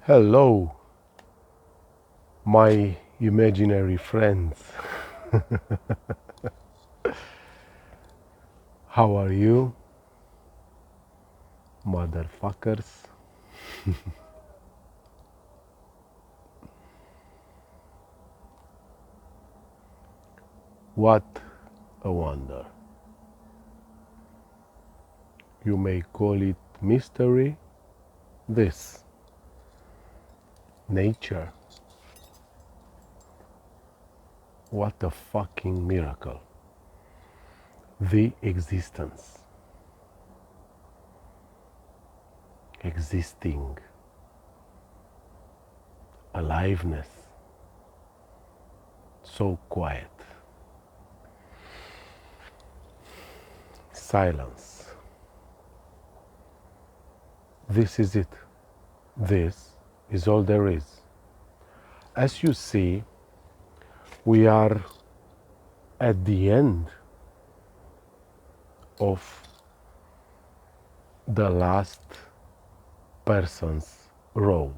Hello, my imaginary friends. How are you, motherfuckers? What a wonder. You may call it mystery, this, nature. What a fucking miracle. The existence. Existing. Aliveness. So quiet. Silence. This is it. This is all there is. As you see, we are at the end of the last person's road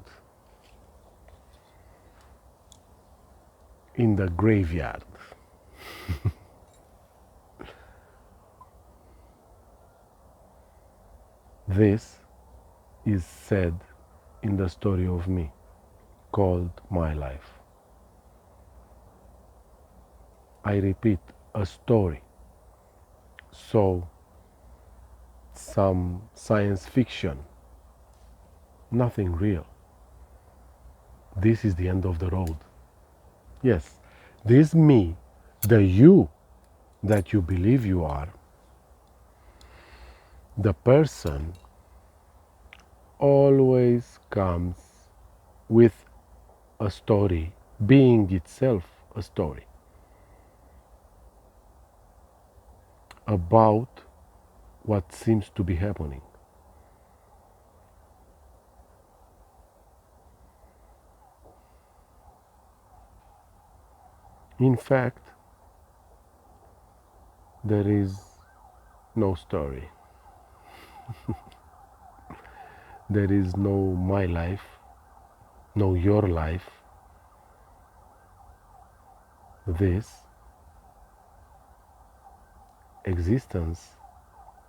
in the graveyard. This is said in the story of me called my life. I repeat, a story. So, some science fiction, nothing real. This is the end of the road. Yes, this me, the you that you believe you are, the person always comes with a story, being itself a story about what seems to be happening. In fact, there is no story. There is no my life, no your life. This existence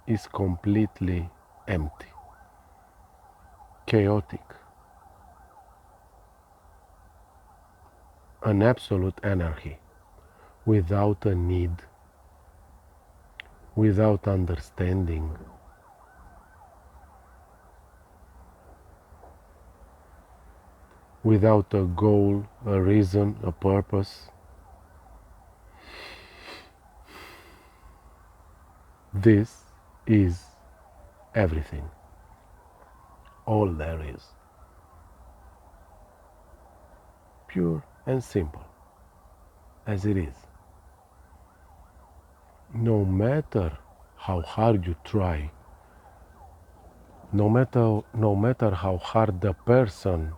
is completely empty, chaotic, an absolute anarchy, without a need, without understanding, without a goal, a reason, a purpose. This is everything, all there is. Pure and simple, as it is. No matter how hard you try, no matter how hard the person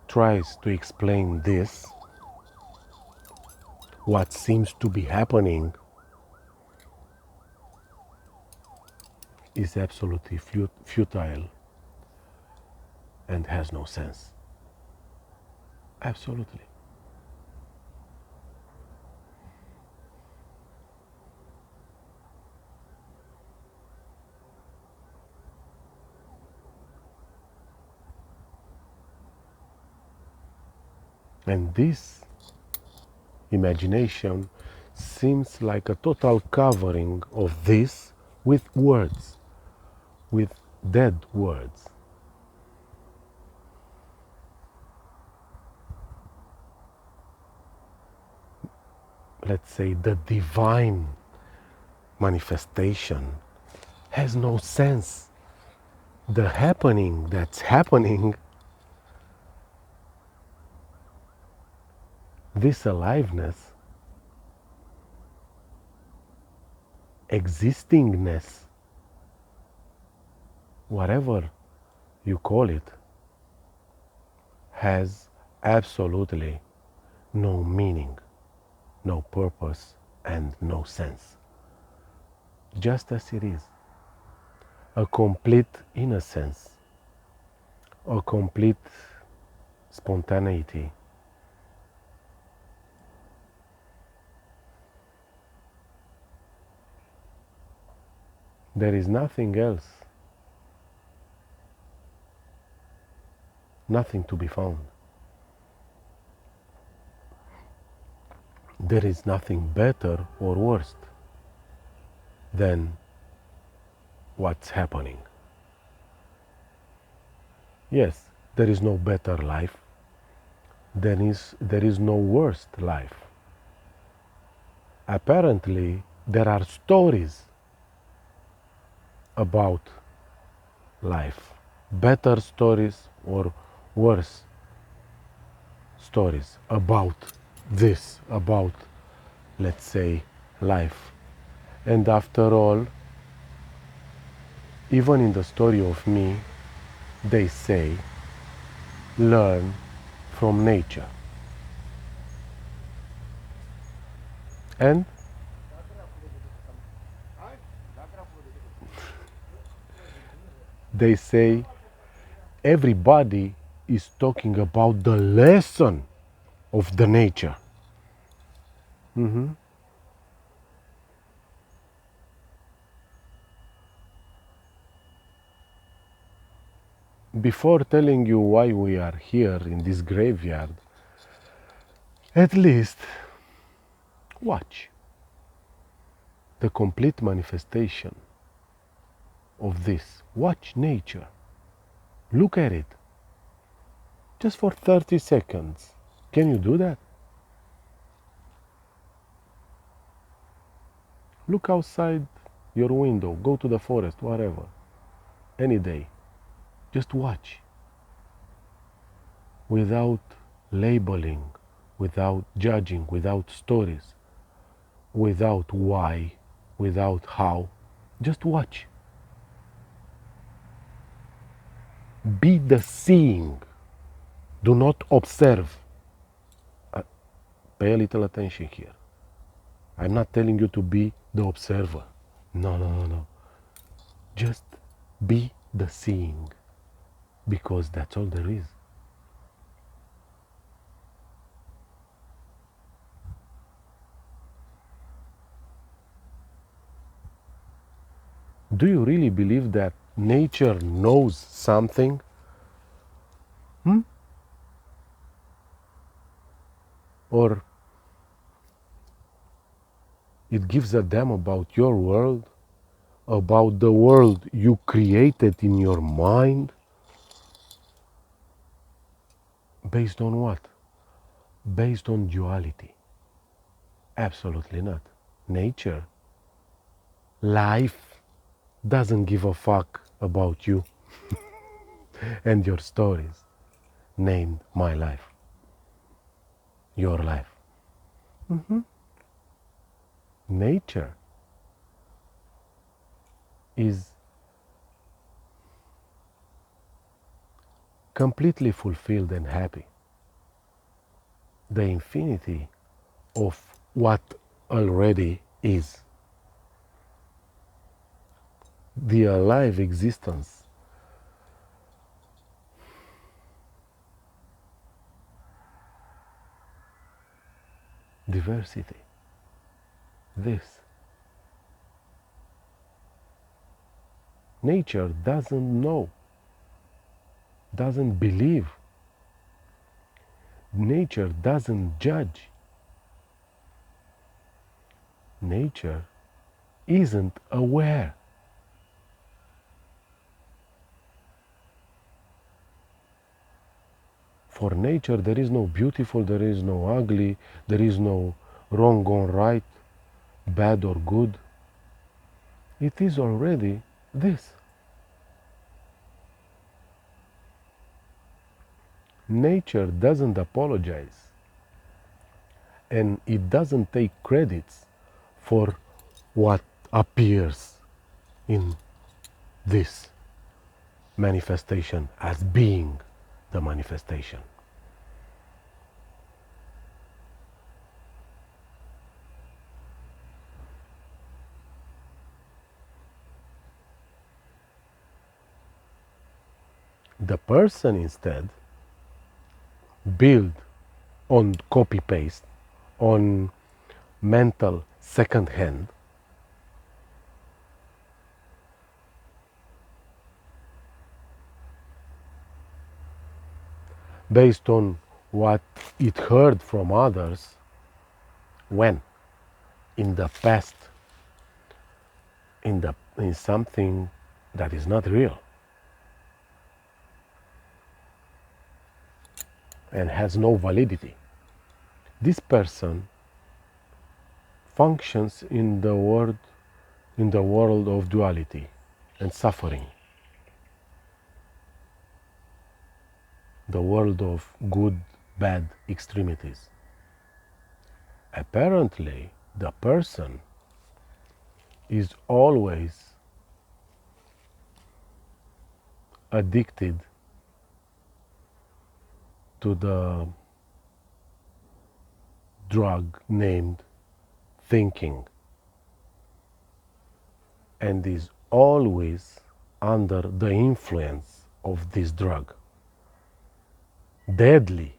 tries to explain this, what seems to be happening is absolutely futile and has no sense. Absolutely. And this imagination seems like a total covering of this with words, with dead words. Let's say the divine manifestation has no sense. The happening that's happening, this aliveness, existingness, whatever you call it, has absolutely no meaning, no purpose, and no sense. Just as it is. A complete innocence, a complete spontaneity. There is nothing else, nothing to be found. There is nothing better or worse than what's happening. Yes, there is no better life. There is no worse life. Apparently, there are stories about life. Better stories or worse stories about this, about, let's say, life. And after all, even in the story of me, they say, learn from nature. And they say, everybody is talking about the lesson of the nature. Before telling you why we are here in this graveyard, at least watch the complete manifestation of this. Watch nature. Look at it. Just for 30 seconds. Can you do that? Look outside your window. Go to the forest, whatever. Any day. Just watch. Without labeling, without judging, without stories, without why, without how. Just watch. Be the seeing. Do not observe. Pay a little attention here. I'm not telling you to be the observer. No, no, no, no. Just be the seeing. Because that's all there is. Do you really believe that nature knows something? Or it gives a damn about your world? About the world you created in your mind? Based on what? Based on duality. Absolutely not. Nature, life, doesn't give a fuck about you and your stories named my life, your life. Nature is completely fulfilled and happy. The infinity of what already is. The alive existence. Diversity. This. Nature doesn't know, doesn't believe. Nature doesn't judge. Nature isn't aware. For nature, there is no beautiful, there is no ugly, there is no wrong or right, bad or good. It is already this. Nature doesn't apologize, and it doesn't take credits for what appears in this manifestation as being the manifestation. The person instead build on copy paste, on mental second hand, based on what it heard from others, when in the past, in something that is not real and has no validity. This person functions in the world of duality and suffering, the world of good, bad extremities. Apparently, the person is always addicted to the drug named thinking, and is always under the influence of this drug, deadly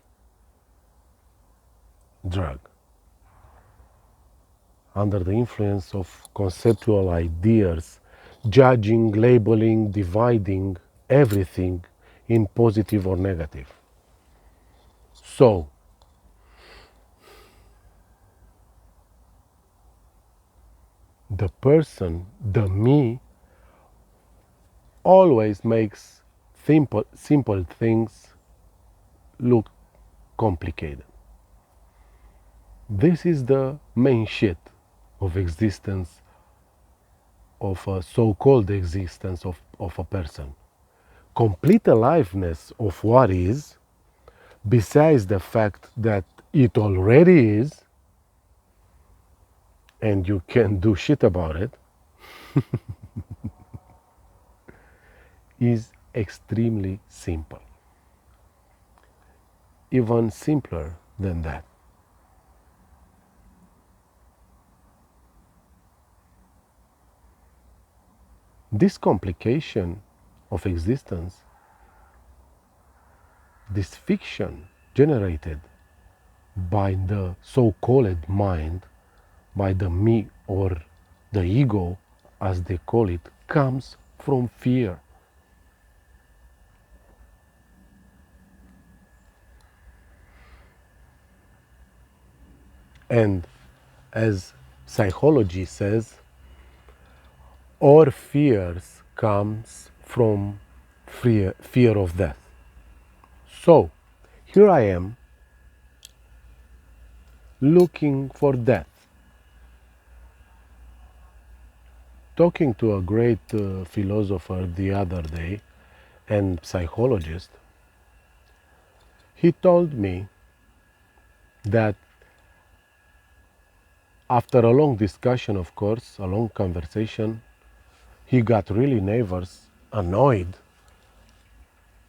drug, under the influence of conceptual ideas, judging, labeling, dividing everything in positive or negative. So, the person, the me, always makes simple things look complicated. This is the main shit of existence, of a so-called existence of a person. Complete aliveness of what is, besides the fact that it already is, and you can't do shit about it, is extremely simple. Even simpler than that. This complication of existence, this fiction generated by the so-called mind, by the me or the ego, as they call it, comes from fear. And as psychology says, our fears comes from fear of death. So, here I am, looking for death. Talking to a great philosopher the other day and psychologist, he told me that after a long discussion, of course, a long conversation, he got really nervous, annoyed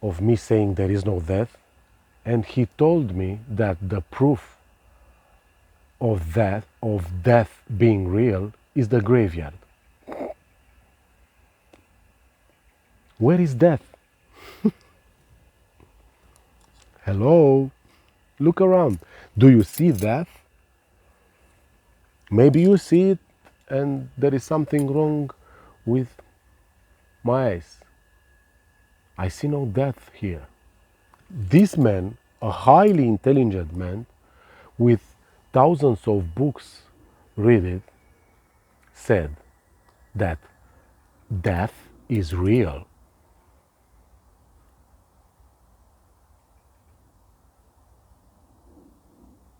of me saying there is no death, and he told me that the proof of death being real is the graveyard. Where is death? Hello? Look around. Do you see death? Maybe you see it and there is something wrong with my eyes. I see no death here. This man, a highly intelligent man with thousands of books read it, said that death is real.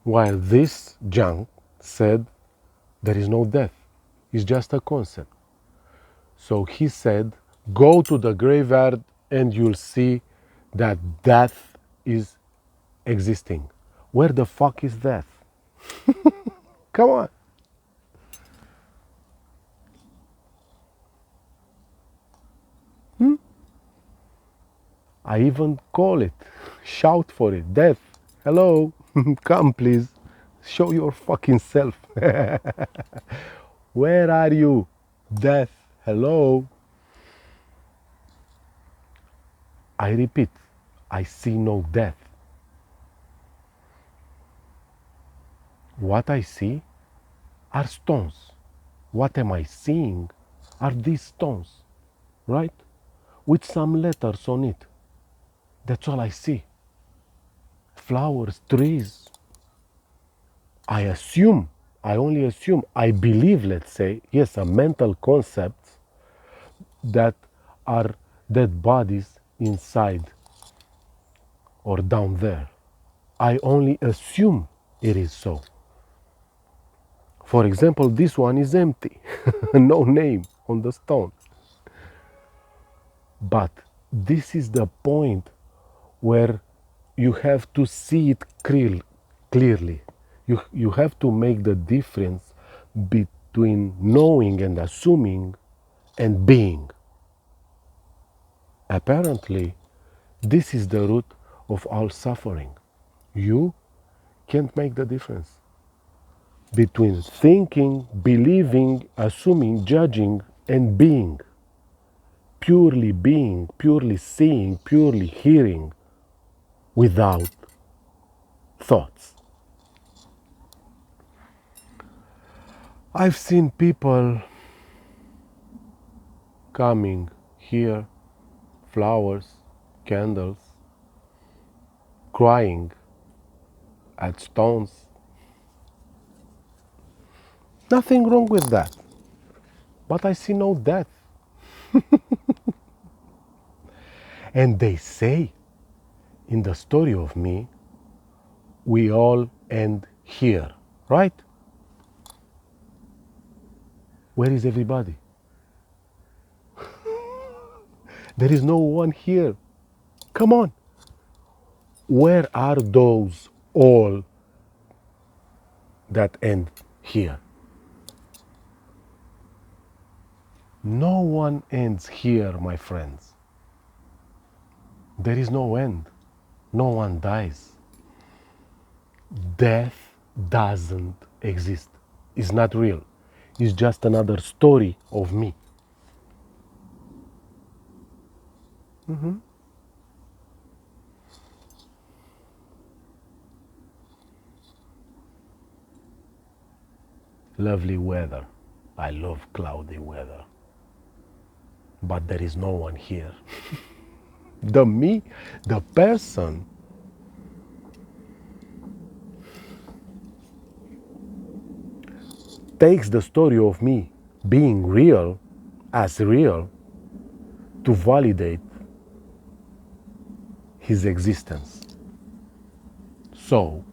While this junk said there is no death, it's just a concept. So he said, go to the graveyard and you'll see that death is existing. Where the fuck is death? Come on. I even call it, shout for it, death, hello, come please, show your fucking self. Where are you? Death, hello. I repeat, I see no death. what I see are stones. What am I seeing are these stones, right? With some letters on it. That's all I see. Flowers, trees. I assume, I only assume, I believe, let's say, yes, a mental concepts that are dead bodies inside or down there. I only assume it is so. For example, this one is empty, no name on the stone. But this is the point where you have to see it clearly. You have to make the difference between knowing and assuming and being. Apparently, this is the root of all suffering. You can't make the difference between thinking, believing, assuming, judging, and being. Purely seeing, purely hearing, without thoughts. I've seen people coming here, flowers, candles, crying at stones. Nothing wrong with that. But I see no death. And they say in the story of me, we all end here, right? Where is everybody? There is no one here. Come on. Where are those all that end here? No one ends here, my friends. There is no end. No one dies. Death doesn't exist. It's not real. It's just another story of me. Lovely weather. I love cloudy weather. But there is no one here. The me, the person, takes the story of me being real as real to validate his existence. So,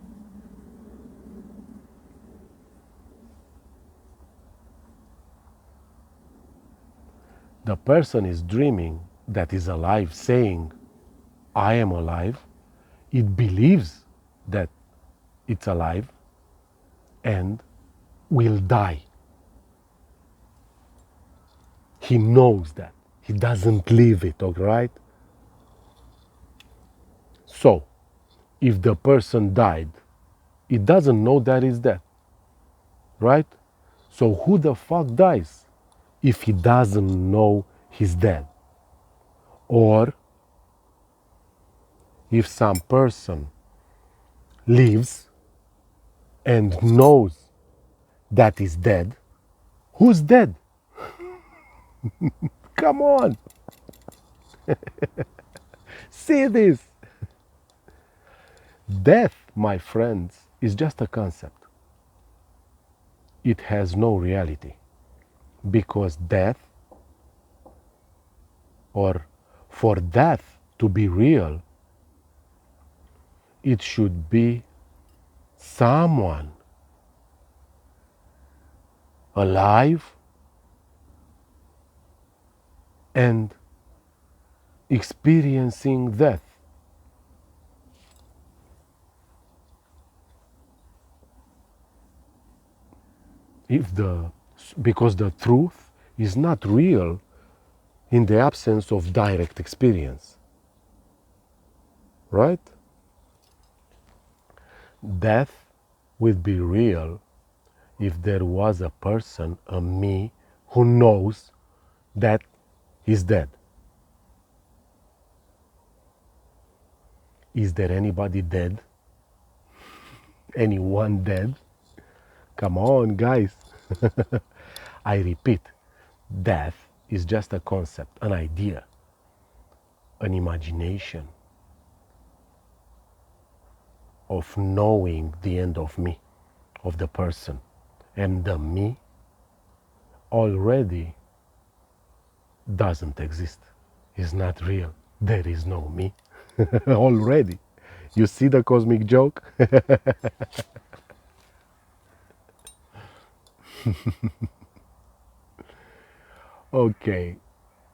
the person is dreaming that is alive, saying, I am alive. It believes that it's alive and will die. He knows that. He doesn't live it, all right? So, if the person died, it doesn't know that it's dead, right? So who the fuck dies if he doesn't know he's dead? Or if some person lives and knows that he's dead, who's dead? Come on. See this. Death, my friends, is just a concept. It has no reality. Because death, or for death to be real, it should be someone alive and experiencing death. Because the truth is not real in the absence of direct experience, right? Death would be real if there was a person, a me, who knows that he's dead. Is there anybody dead? Anyone dead? Come on, guys. I repeat, death is just a concept, an idea, an imagination of knowing the end of me, of the person. And the me already doesn't exist. It's not real. There is no me already. You see the cosmic joke? Okay,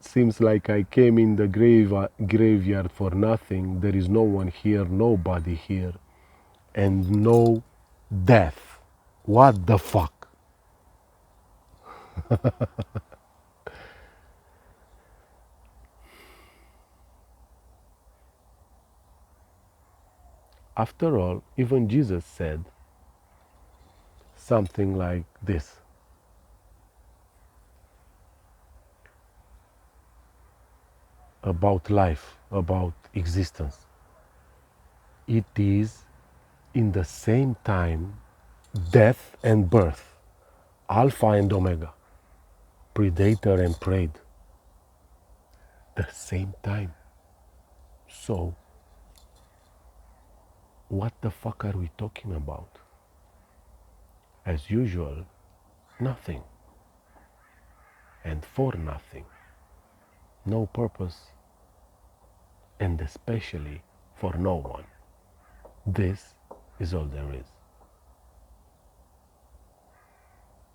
seems like I came in the graveyard for nothing. There is no one here, nobody here, and no death. What the fuck? After all, even Jesus said something like this about life, about existence. It is in the same time death and birth, Alpha and Omega, predator and prey, the same time. So, what the fuck are we talking about? As usual, nothing. And for nothing. No purpose, and especially for no one. This is all there is.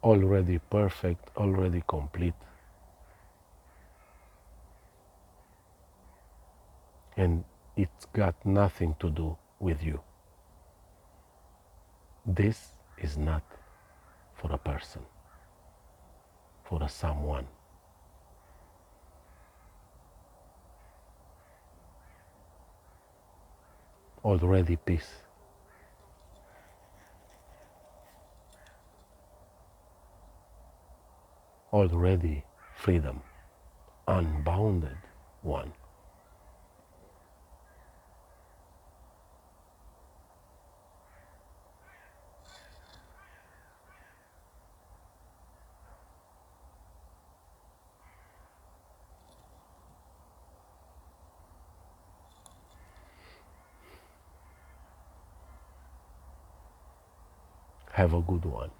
Already perfect, already complete. And it's got nothing to do with you. This is not for a person, for a someone. Already peace. Already freedom, unbounded one. Have a good one.